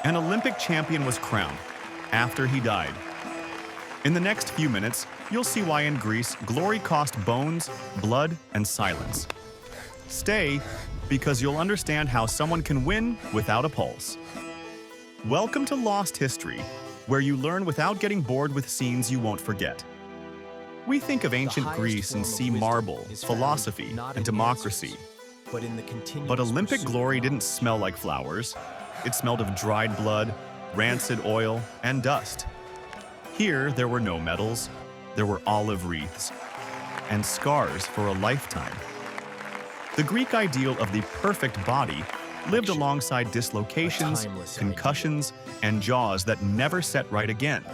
An Olympic champion was crowned after he died. In the next few minutes, you'll see why in Greece, glory cost bones, blood, and silence. Stay, because you'll understand how someone can win without a pulse. Welcome to Lost History, where you learn without getting bored with scenes you won't forget. We think of ancient Greece and see marble, philosophy, and democracy. But Olympic glory didn't smell like flowers. It smelled of dried blood, rancid oil, and dust. Here, there were no medals. There were olive wreaths and scars for a lifetime. The Greek ideal of the perfect body lived alongside dislocations, concussions, and jaws that never set right again.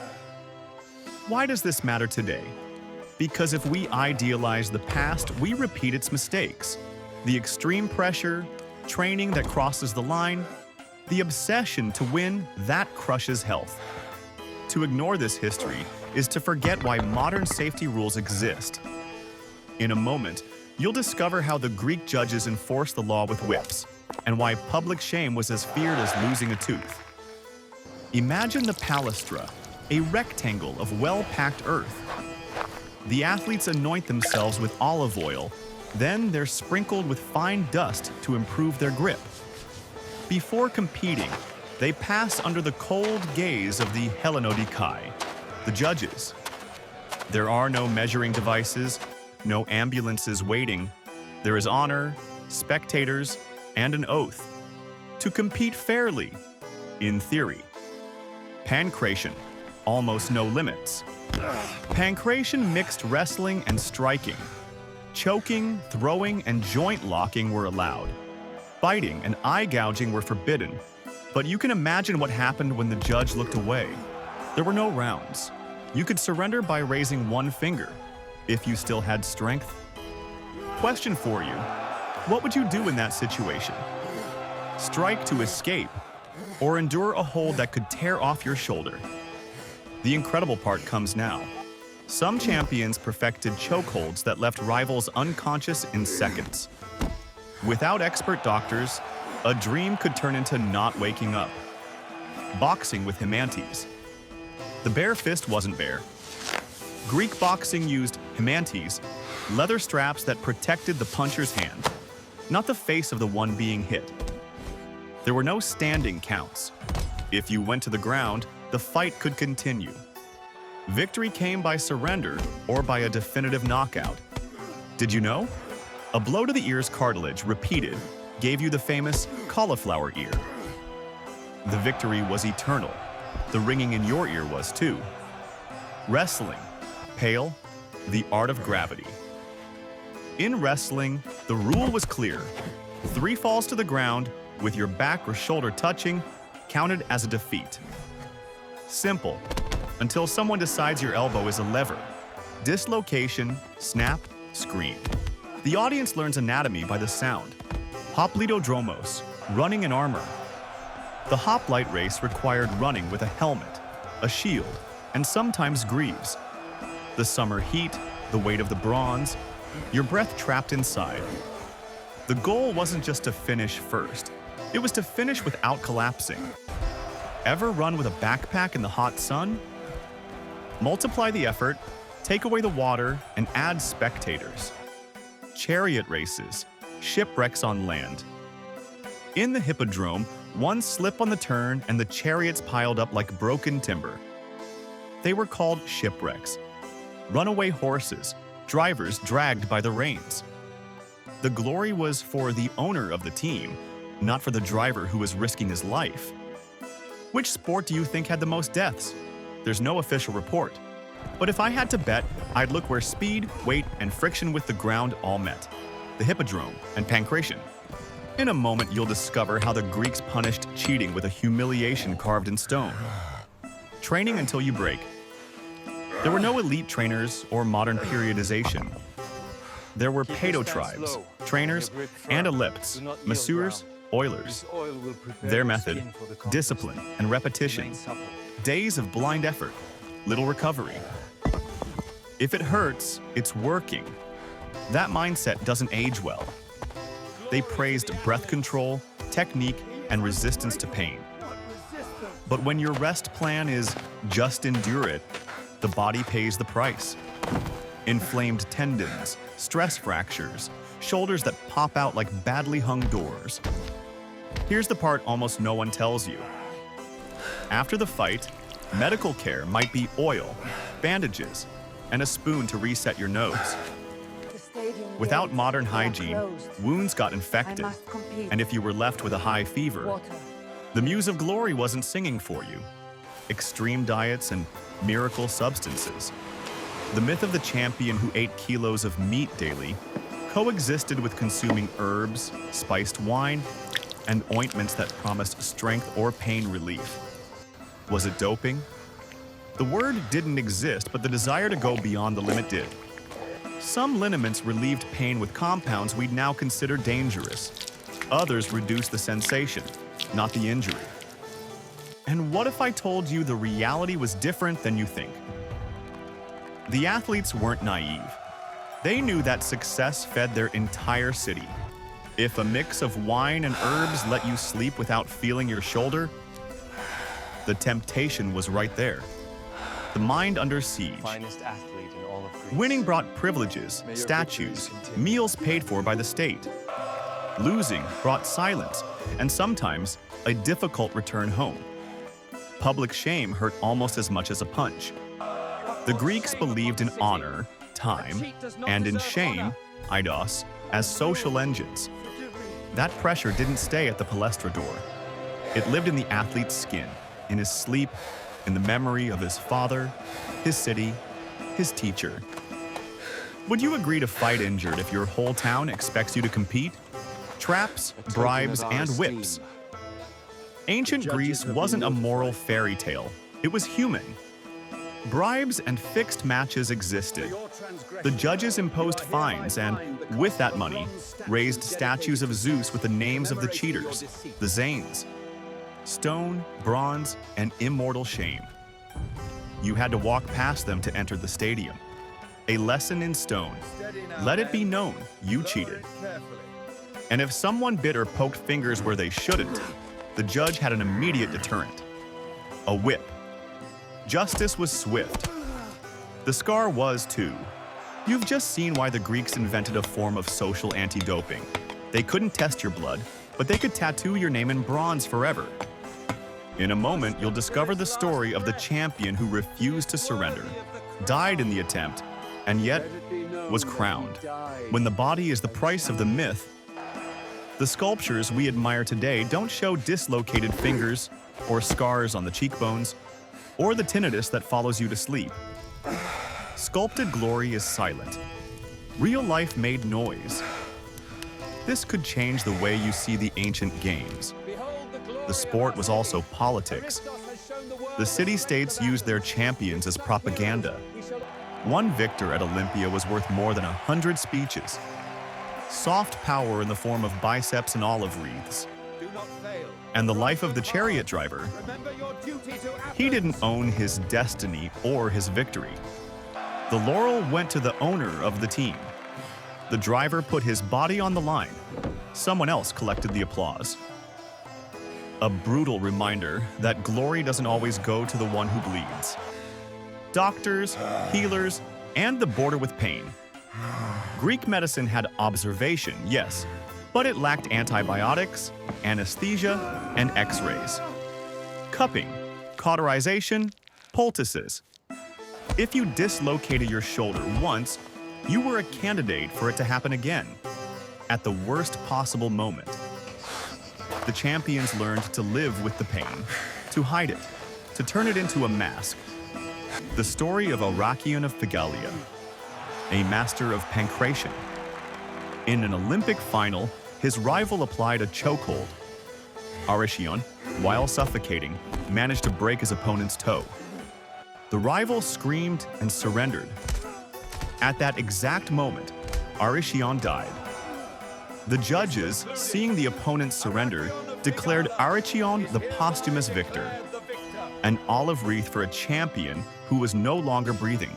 Why does this matter today? Because if we idealize the past, we repeat its mistakes. The extreme pressure, training that crosses the line, the obsession to win that crushes health. To ignore this history is to forget why modern safety rules exist. In a moment, you'll discover how the Greek judges enforced the law with whips, and why public shame was as feared as losing a tooth. Imagine the palastra, a rectangle of well-packed earth. The athletes anoint themselves with olive oil, then they're sprinkled with fine dust to improve their grip. Before competing, they pass under the cold gaze of the Hellanodikai, the judges. There are no measuring devices, no ambulances waiting. There is honor, spectators, and an oath. To compete fairly, in theory. Pankration, almost no limits. Pankration mixed wrestling and striking. Choking, throwing, and joint locking were allowed. Biting and eye gouging were forbidden. But you can imagine what happened when the judge looked away. There were no rounds. You could surrender by raising one finger, if you still had strength. Question for you: what would you do in that situation? Strike to escape, or endure a hold that could tear off your shoulder? The incredible part comes now. Some champions perfected chokeholds that left rivals unconscious in seconds. Without expert doctors, a dream could turn into not waking up. Boxing with himantes. The bare fist wasn't bare. Greek boxing used himantes, leather straps that protected the puncher's hand, not the face of the one being hit. There were no standing counts. If you went to the ground, the fight could continue. Victory came by surrender or by a definitive knockout. Did you know? A blow to the ear's cartilage, repeated, gave you the famous cauliflower ear. The victory was eternal. The ringing in your ear was too. Wrestling. Pale. The art of gravity. In wrestling, the rule was clear. 3 falls to the ground, with your back or shoulder touching, counted as a defeat. Simple, until someone decides your elbow is a lever. Dislocation, snap, scream. The audience learns anatomy by the sound. Hoplitodromos, running in armor. The hoplite race required running with a helmet, a shield, and sometimes greaves. The summer heat, the weight of the bronze, your breath trapped inside. The goal wasn't just to finish first. It was to finish without collapsing. Ever run with a backpack in the hot sun? Multiply the effort, take away the water, and add spectators. Chariot races, shipwrecks on land. In the hippodrome, one slip on the turn and the chariots piled up like broken timber. They were called shipwrecks. Runaway horses, drivers dragged by the reins. The glory was for the owner of the team, not for the driver who was risking his life. Which sport do you think had the most deaths? There's no official report. But if I had to bet, I'd look where speed, weight, and friction with the ground all met. The hippodrome and pankration. In a moment, you'll discover how the Greeks punished cheating with a humiliation carved in stone. Training until you break. There were no elite trainers or modern periodization. There were pedo-tribes, trainers, and ellipts, masseurs, oilers. Their method, discipline and repetition. Days of blind effort, little recovery. If it hurts, it's working. That mindset doesn't age well. They praised breath control, technique, and resistance to pain. But when your rest plan is just endure it, the body pays the price. Inflamed tendons, stress fractures, shoulders that pop out like badly hung doors. Here's the part almost no one tells you. After the fight, medical care might be oil, bandages, and a spoon to reset your nose. Without modern hygiene, wounds got infected, and if you were left with a high fever, the Muse of Glory wasn't singing for you. Extreme diets and miracle substances. The myth of the champion who ate kilos of meat daily coexisted with consuming herbs, spiced wine, and ointments that promised strength or pain relief. Was it doping? The word didn't exist, but the desire to go beyond the limit did. Some liniments relieved pain with compounds we'd now consider dangerous. Others reduced the sensation, not the injury. And what if I told you the reality was different than you think? The athletes weren't naive. They knew that success fed their entire city. If a mix of wine and herbs let you sleep without feeling your shoulder, the temptation was right there. The mind under siege. Finest athlete in all of Greece. Winning brought privileges, statues, meals paid for by the state. Losing brought silence, and sometimes a difficult return home. Public shame hurt almost as much as a punch. The Greeks believed in honor, time, and in shame, eidos, as social engines. That pressure didn't stay at the palestra door. It lived in the athlete's skin, in his sleep, in the memory of his father, his city, his teacher. Would you agree to fight injured if your whole town expects you to compete? Traps, bribes, and whips. Ancient Greece wasn't a moral fairy tale. It was human. Bribes and fixed matches existed. The judges imposed fines and, with that money, raised statues of Zeus with the names of the cheaters, the zanes. Stone, bronze, and immortal shame. You had to walk past them to enter the stadium. A lesson in stone. Let it be known you cheated. And if someone bit or poked fingers where they shouldn't, the judge had an immediate deterrent. A whip. Justice was swift. The scar was too. You've just seen why the Greeks invented a form of social anti-doping. They couldn't test your blood, but they could tattoo your name in bronze forever. In a moment, you'll discover the story of the champion who refused to surrender, died in the attempt, and yet was crowned. When the body is the price of the myth, the sculptures we admire today don't show dislocated fingers or scars on the cheekbones or the tinnitus that follows you to sleep. Sculpted glory is silent. Real life made noise. This could change the way you see the ancient games. The sport was also politics. The city-states used their champions as propaganda. One victor at Olympia was worth more than 100 speeches. Soft power in the form of biceps and olive wreaths. And the life of the chariot driver. He didn't own his destiny or his victory. The laurel went to the owner of the team. The driver put his body on the line. Someone else collected the applause. A brutal reminder that glory doesn't always go to the one who bleeds. Doctors, healers, and the border with pain. Greek medicine had observation, yes, but it lacked antibiotics, anesthesia, and x-rays. Cupping, cauterization, poultices. If you dislocated your shoulder once, you were a candidate for it to happen again, at the worst possible moment. The champions learned to live with the pain, to hide it, to turn it into a mask. The story of Arakion of Phigalia, a master of Pankration. In an Olympic final, his rival applied a chokehold. Arakion, while suffocating, managed to break his opponent's toe. The rival screamed and surrendered. At that exact moment, Arakion died. The judges, seeing the opponent surrender, declared Arakion the posthumous victor, an olive wreath for a champion who was no longer breathing.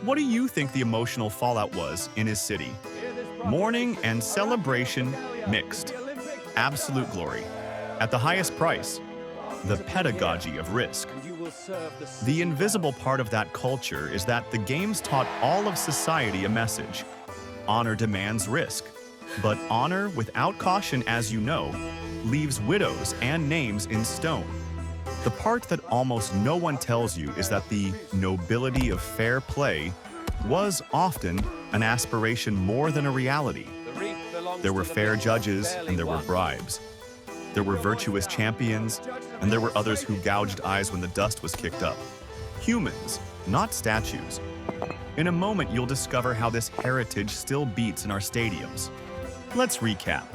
What do you think the emotional fallout was in his city? Mourning and celebration mixed. Absolute glory. At the highest price. the pedagogy of risk. The invisible part of that culture is that the games taught all of society a message. Honor demands risk, but honor without caution, as you know, leaves widows and names in stone. The part that almost no one tells you is that the nobility of fair play was often an aspiration more than a reality. There were fair judges and there were bribes. There were virtuous champions and there were others who gouged eyes when the dust was kicked up. Humans, not statues. In a moment, you'll discover how this heritage still beats in our stadiums. Let's recap.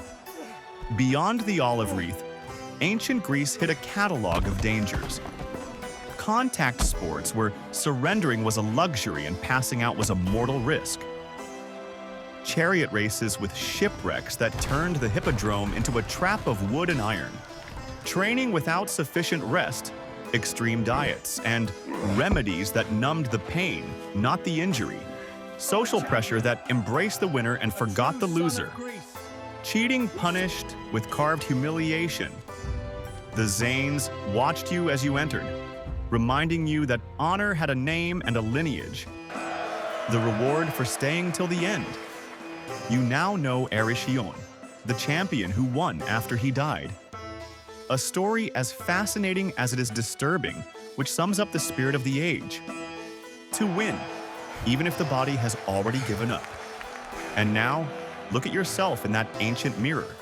Beyond the olive wreath, ancient Greece hid a catalog of dangers. Contact sports where surrendering was a luxury and passing out was a mortal risk. Chariot races with shipwrecks that turned the hippodrome into a trap of wood and iron. Training without sufficient rest, extreme diets, and remedies that numbed the pain, not the injury. Social pressure that embraced the winner and forgot the loser. Cheating punished with carved humiliation. The zanes watched you as you entered, reminding you that honor had a name and a lineage. The reward for staying till the end. You now know Pankration, the champion who won after he died. A story as fascinating as it is disturbing, which sums up the spirit of the age. To win, even if the body has already given up. And now, look at yourself in that ancient mirror.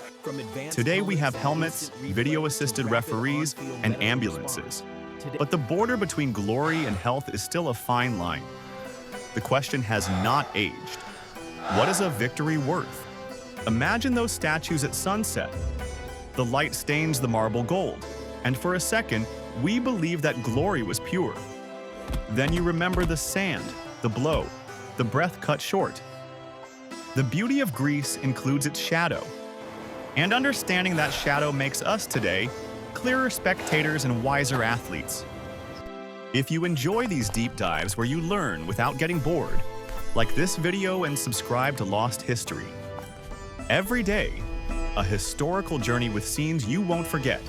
Today we have helmets, video-assisted referees, and ambulances. But the border between glory and health is still a fine line. The question has not aged. What is a victory worth? Imagine those statues at sunset. The light stains the marble gold, and for a second, we believe that glory was pure. Then you remember the sand, the blow, the breath cut short. The beauty of Greece includes its shadow. And understanding that shadow makes us today clearer spectators and wiser athletes. If you enjoy these deep dives where you learn without getting bored, like this video and subscribe to Lost History. Every day, a historical journey with scenes you won't forget.